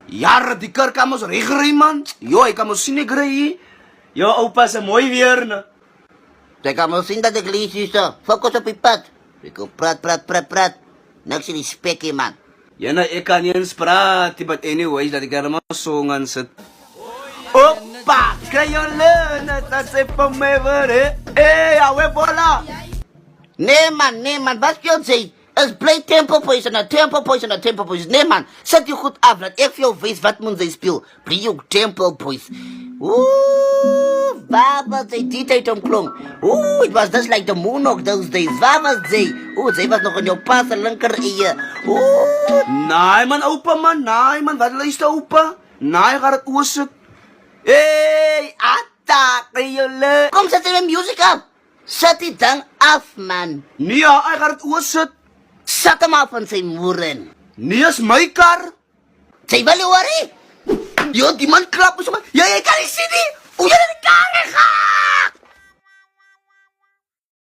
Jare die kerk kan ons regry man. Jo, ek kan ons sien ek ry. Ja, oupa, se mooi weer, ne? Jy kan maar sien dat ek lees hier so. Fokus op die pad. Ek wil praat. Niks in die spekkie, man. Ja, ek kan nie eens praat, but anyways, dat ek daar maar song aan sit. Opa, kry jou leunen, dat sê vir my weer, hè? Hey, awe bola. Nee, man. Wat jy sê? Is play tempo poison. Nee, man. Zet je goed af. Laat ik jou weten wat moet zij spelen. Play je tempo poison. Waar was zij die tijd omklonk? It was just like the moon of those days. Waar was zij? Zij was nog in jouw pas en linker ear. Nee man, opa man, wat luister opa? Nee, gaat het oorzit. Hey, attack, kry jou leunen. Kom, zet je music op. Zet die dan af, man. Nee, hy gaat het oorzit. Zet hem af van zijn moeren. Nee, is my kar. Zij wil je worry? Ja, die man klap ons maar. Ja, jy kan nie sien nie.